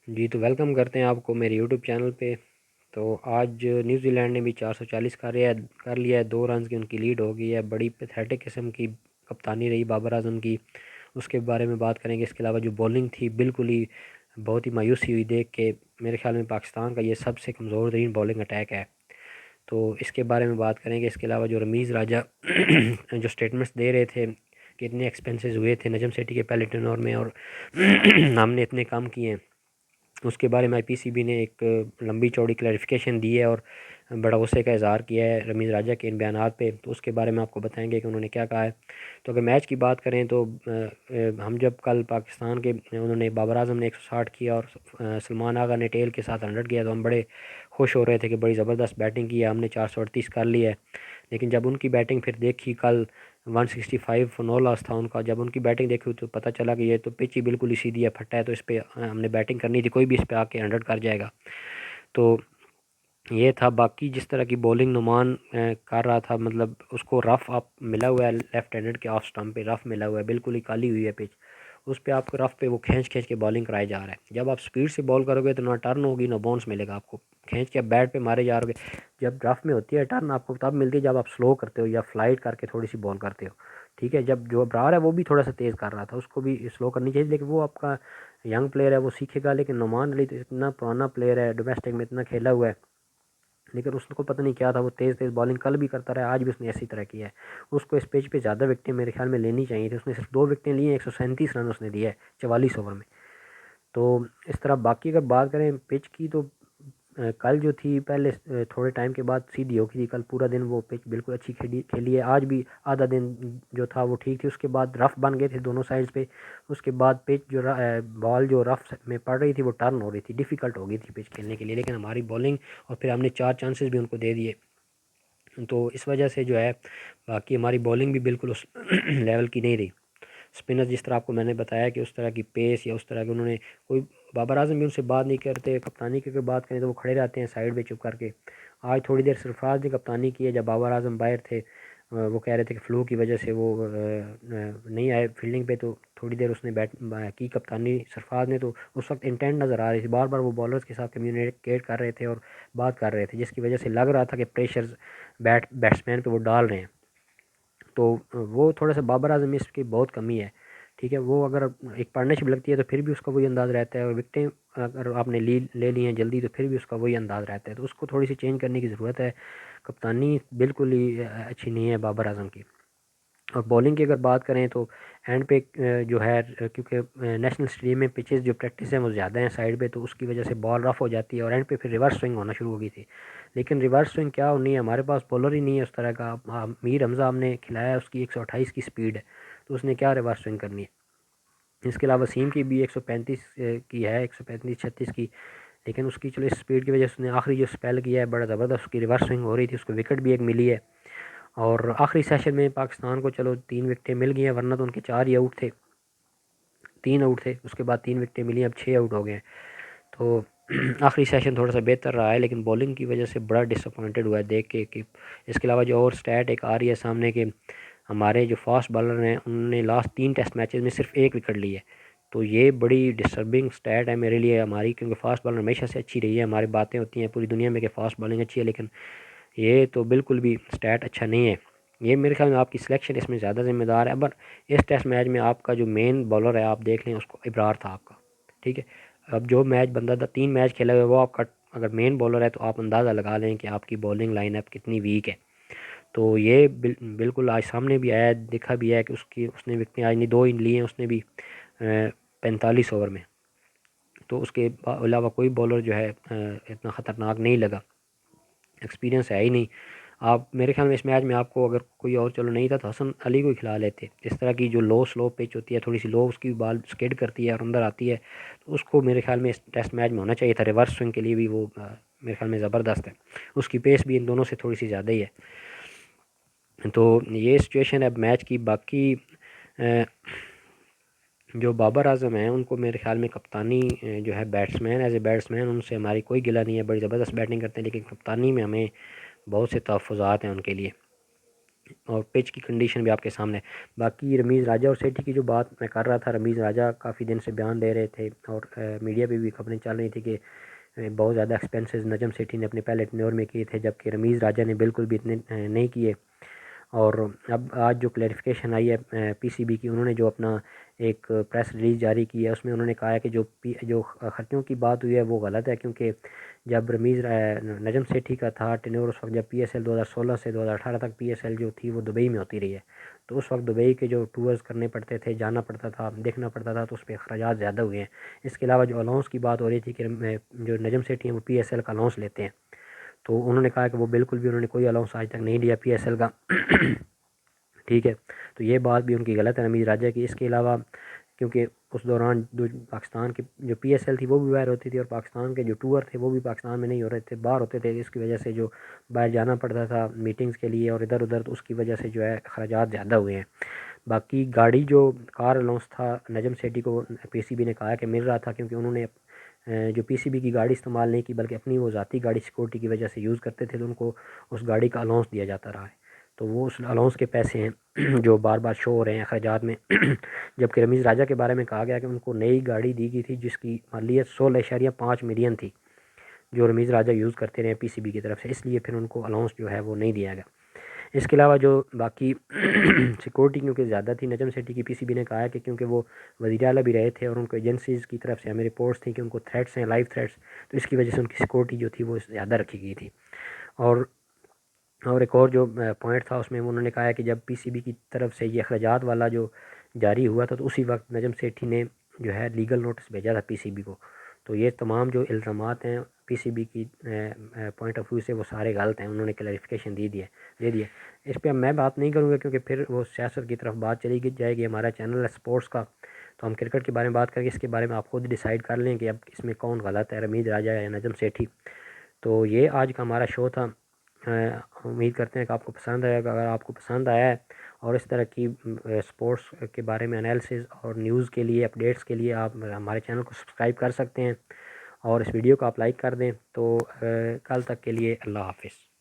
जी, तो वेलकम करते हैं आपको मेरे यूट्यूब चैनल पे। तो आज न्यूज़ीलैंड ने भी 440 कर लिया है, 2 रन्स की उनकी लीड हो गई है। बड़ी पैथेटिक किस्म की कप्तानी रही बाबर आज़म की, उसके बारे में बात करेंगे। इसके अलावा जो बॉलिंग थी बिल्कुल ही बहुत ही मायूसी हुई देख के। मेरे ख्याल में पाकिस्तान का ये सबसे कमज़ोर तरीन बॉलिंग अटैक है, तो इसके बारे में बात करेंगे। इसके अलावा जो रमीज़ राजा जो स्टेटमेंट्स दे रहे थे कि इतने एक्सपेंसेस हुए थे नजम सेठी के पहले टेन्योर में और हमने इतने कम किए हैं, उसके बारे में आईपीसीबी ने एक लंबी चौड़ी क्लैरिफिकेशन दी है और बड़ा गुस्से का इज़हार किया है रमीज़ राजा के इन बयानात पे। तो उसके बारे में आपको बताएंगे कि उन्होंने क्या कहा है। तो अगर मैच की बात करें तो हम जब कल पाकिस्तान के उन्होंने बाबर आजम ने 160 किया और सलमान आगा ने टेल के साथ 100 किया, तो हम बड़े खुश हो रहे थे कि बड़ी ज़बरदस्त बैटिंग की है, हमने 438 कर लिया है। लेकिन जब उनकी बैटिंग फिर देखी कल, 165 फॉर नो लॉस था उनका। जब उनकी बैटिंग देखी तो पता चला कि ये तो पिच ही बिल्कुल ही सीधी है, फटा है, तो इस पे हमने बैटिंग करनी थी, कोई भी इस पे आके 100 कर जाएगा। तो ये था। बाकी जिस तरह की बॉलिंग नुमान कर रहा था, मतलब उसको रफ आप मिला हुआ है, लेफ्ट हैंडेड के ऑफ स्टंप पे रफ मिला हुआ है, बिल्कुल ही काली हुई है पिच। उस पे आपको रफ पे वो खींच खींच के बॉलिंग कराया जा रहा है। जब आप स्पीड से बॉल करोगे तो ना टर्न होगी ना बाउंस मिलेगा आपको, खींच के बैट पे मारे जा रहे। जब रफ में होती है टर्न आपको तब मिलती है जब आप स्लो करते हो या फ्लाइट करके थोड़ी सी बॉल करते हो। ठीक है, जब जो ब्रार है वो भी थोड़ा सा तेज़ कर रहा था, उसको भी स्लो करनी चाहिए, लेकिन वो आपका यंग प्लेयर है, वो सीखेगा। लेकिन नुमान अली तो इतना पुराना प्लेयर है, डोमेस्टिक में इतना खेला हुआ है, लेकिन उसको पता नहीं क्या था, वो तेज़ तेज़ बॉलिंग कल भी करता रहा, आज भी उसने ऐसी तरह किया है। उसको इस पेज पे ज़्यादा विकेटें मेरे ख्याल में लेनी चाहिए थी, उसने सिर्फ 2 विकेटें ली हैं, 137 रन उसने दिया है 44 ओवर में। तो इस तरह बाकी अगर बात करें पिच की तो कल जो थी पहले थोड़े टाइम के बाद सीधी हो गई थी। कल पूरा दिन वो पिच बिल्कुल अच्छी खेली खेली है, आज भी आधा दिन जो था वो ठीक थी। उसके बाद रफ बन गए थे दोनों साइड्स पे। उसके बाद पिच जो बॉल जो रफ में पड़ रही थी वो टर्न हो रही थी, डिफ़िकल्ट हो गई थी पिच खेलने के लिए, लेकिन हमारी बॉलिंग और फिर हमने 4 चांसेस भी उनको दे दिए। तो इस वजह से जो है बाकी हमारी बॉलिंग भी बिल्कुल उस लेवल की नहीं रही। स्पिनर जिस तरह आपको मैंने बताया कि उस तरह की पेस या उस तरह के उन्होंने कोई, बाबर आजम भी उनसे बात नहीं करते। कप्तानी की अगर बात करें तो वो खड़े रहते हैं साइड पे चुप करके। आज थोड़ी देर सरफराज ने कप्तानी की है जब बाबर आजम बाहर थे। वो कह रहे थे कि फ्लू की वजह से वो नहीं आए फील्डिंग पे, तो थोड़ी देर उसने बैट की कप्तानी सरफराज ने। तो उस वक्त इंटेंट नज़र आ रही थी, बार बार वो बॉलर्स के साथ कम्युनिकेट कर रहे थे और बात कर रहे थे, जिसकी वजह से लग रहा था कि प्रेशर बैट्समैन पे वो डाल रहे हैं। तो वो थोड़ा सा बाबर आजम इसकी बहुत कमी है। ठीक है, वो अगर एक पार्टनरशिप लगती है तो फिर भी उसका वही अंदाज़ रहता है, और विकटें अगर आपने ले ली हैं जल्दी तो फिर भी उसका वही अंदाज़ रहता है। तो उसको थोड़ी सी चेंज करने की ज़रूरत है। कप्तानी बिल्कुल ही अच्छी नहीं है बाबर आजम की। और बॉलिंग की अगर बात करें तो एंड पे जो है क्योंकि नेशनल स्टेडियम में पिचेस जो प्रैक्टिस है वो ज़्यादा हैं साइड पे, तो उसकी वजह से बॉल रफ हो जाती है और एंड पे फिर रिवर्स स्विंग होना शुरू हो गई थी। लेकिन रिवर्स स्विंग क्या होनी है, हमारे पास बॉलर ही नहीं है उस तरह का। मीर हमजा हमने खिलाया, उसकी 128 की स्पीड है, तो उसने क्या रिवर्स स्विंग करनी है। इसके अलावा वसीम की भी 135 की है, 135 36 की। लेकिन उसकी चलो इस स्पीड की वजह से उसने आखिरी जो स्पेल किया है बड़ा ज़बरदस्त, उसकी रिवर्स स्विंग हो रही थी, उसको विकेट भी एक मिली है। और आखिरी सेशन में पाकिस्तान को चलो 3 विकेटें मिल गई हैं, वरना तो उनके 4 ही आउट थे, 3 आउट थे, उसके बाद 3 विकेटें मिली, अब 6 आउट हो गए हैं। तो आखिरी सेशन थोड़ा सा बेहतर रहा है, लेकिन बॉलिंग की वजह से बड़ा डिसअपॉइंटेड हुआ है देख के कि इसके अलावा जो और स्टैट एक आ रही है सामने के, हमारे जो फास्ट बॉलर हैं उन्होंने लास्ट 3 टेस्ट मैचेस में सिर्फ 1 विकेट ली है। तो ये बड़ी डिस्टर्बिंग स्टैट है मेरे लिए हमारी, क्योंकि फास्ट बॉलर हमेशा से अच्छी रही है, हमारी बातें होती हैं पूरी दुनिया में कि फास्ट बॉलिंग अच्छी है, लेकिन ये तो बिल्कुल भी स्टैट अच्छा नहीं है। ये मेरे ख्याल में आपकी सिलेक्शन इसमें ज़्यादा जिम्मेदार है। पर इस टेस्ट मैच में आपका जो मेन बॉलर है आप देख लें, उसको इब्रार था आपका। ठीक है, अब जो मैच बंदा था 3 मैच खेला हुआ है, वो आपका अगर मेन बॉलर है तो आप अंदाज़ा लगा लें कि आपकी बॉलिंग लाइनअप कितनी वीक है। तो ये बिल्कुल आज सामने भी आया, देखा भी है कि उसकी उसने विकटें आज नहीं 2 ही ली हैं उसने भी 45 ओवर में। तो उसके अलावा कोई बॉलर जो है इतना ख़तरनाक नहीं लगा, एक्सपीरियंस है ही नहीं। आप मेरे ख्याल में इस मैच में आपको अगर कोई और चलो नहीं था तो हसन अली को ही खिला लेते। इस तरह की जो लो स्लो पिच होती है, थोड़ी सी लो, उसकी बॉल स्किड करती है और अंदर आती है, तो उसको मेरे ख्याल में इस टेस्ट मैच में होना चाहिए था। रिवर्स स्विंग के लिए भी वो मेरे ख्याल में ज़बरदस्त है, उसकी पेस भी इन दोनों से थोड़ी सी ज़्यादा ही है। तो ये सिचुएशन है अब मैच की। बाकी जो बाबर आजम हैं उनको मेरे ख्याल में कप्तानी जो है बैट्समैन, एज ए बैट्समैन उनसे हमारी कोई गिला नहीं है, बड़ी ज़बरदस्त बैटिंग करते हैं, लेकिन कप्तानी में हमें बहुत से तहफ़्फ़ुज़ात हैं उनके लिए। और पिच की कंडीशन भी आपके सामने। बाकी रमीज़ राजा और सेठी की जो बात मैं कर रहा था, रमीज़ राजा काफ़ी दिन से बयान दे रहे थे और मीडिया पे भी खबरें चल रही थी कि बहुत ज़्यादा एक्सपेंसेस नजम सेठी ने अपने पहले टेन्योर में किए थे, जबकि रमीज़ राजा ने बिल्कुल भी इतने नहीं किए। और अब आज जो क्लैरिफिकेशन आई है पीसीबी की, उन्होंने जो अपना एक प्रेस रिलीज़ जारी की है उसमें उन्होंने कहा है कि जो ख़र्चों की बात हुई है वो गलत है, क्योंकि जब नजम सेठी का था टेन्योर, उस वक्त जब पीएसएल 2016 से 2018 तक पीएसएल जो थी वो दुबई में होती रही है, तो उस वक्त दुबई के जो टूर्स करने पड़ते थे, जाना पड़ता था, देखना पड़ता था, तो उस पर अखराज ज़्यादा हुए हैं। इसके अलावा जो अलाउंस की बात हो रही थी कि जो नजम सेठी हैं वो पीएसएल का अलाउंस लेते हैं, तो उन्होंने कहा कि वो बिल्कुल भी उन्होंने कोई अलाउंस आज तक नहीं लिया पीएसएल का। ठीक है, तो ये बात भी उनकी गलत है रमीज़ राजा की। इसके अलावा क्योंकि उस दौरान जो पाकिस्तान की जो पीएसएल थी वो भी बाहर होती थी, और पाकिस्तान के जो टूर थे वो भी पाकिस्तान में नहीं हो रहे थे, बाहर होते थे, इसकी वजह से जो बाहर जाना पड़ता था मीटिंग्स के लिए और इधर उधर, तो उसकी वजह से जो है अखराजात ज़्यादा हुए हैं। बाकी गाड़ी जो कार अलाउंस था नजम सेठी को पीसीबी ने कहा कि मिल रहा था, क्योंकि उन्होंने जो पीसीबी की गाड़ी इस्तेमाल नहीं की बल्कि अपनी वो ज़ाती गाड़ी सिक्योरिटी की वजह से यूज़ करते थे, तो उनको उस गाड़ी का अलाउंस दिया जाता रहा है, तो वो उस अलाउंस के पैसे हैं जो बार बार शो हो रहे हैं अखराजात में। जबकि रमीज़ राजा के बारे में कहा गया कि उनको नई गाड़ी दी गई थी जिसकी मालियत 16.5 मिलियन थी, जो रमीज़ राजा यूज़ करते रहे पीसीबी की तरफ से, इसलिए फिर उनको अलाउंस जो है वो नहीं दिया गया। इसके अलावा जो बाकी सिक्योरिटी क्योंकि ज़्यादा थी नजम सेठी की, पीसीबी ने कहा है कि क्योंकि वो वज़ीर आला भी रहे थे और उनको एजेंसीज़ की तरफ से हमें रिपोर्ट्स थी कि उनको थ्रेट्स हैं, लाइव थ्रेट्स, तो इसकी वजह से उनकी सिक्योरिटी जो थी वो ज़्यादा रखी गई थी। और एक और जो पॉइंट था उसमें उन्होंने कहा है कि जब पीसीबी की तरफ से ये अखराजात वाला जो जारी हुआ था, तो उसी वक्त नजम सेठी ने जो है लीगल नोटिस भेजा था पीसीबी को। तो ये तमाम जो इल्ज़ामात हैं पीसीबी की पॉइंट ऑफ व्यू से वो सारे गलत हैं, उन्होंने क्लैरिफिकेशन दे दिए। इस पर अब मैं बात नहीं करूँगा क्योंकि फिर वो सियासत की तरफ बात चली जाएगी। हमारा चैनल है स्पोर्ट्स का, तो हम क्रिकेट के बारे में बात करेंगे, इसके बारे में आप खुद डिसाइड कर लें कि अब इसमें कौन गलत है, रमीज़ राजा या नजम सेठी। तो ये आज का हमारा शो था। उम्मीद करते हैं कि आपको पसंद आएगा। अगर आपको पसंद आया है और इस तरह की स्पोर्ट्स के बारे में एनालिसिस और न्यूज़ के लिए, अपडेट्स के लिए, आप हमारे चैनल को सब्सक्राइब कर सकते हैं और इस वीडियो को आप लाइक कर दें। तो कल तक के लिए अल्लाह हाफ़िज़।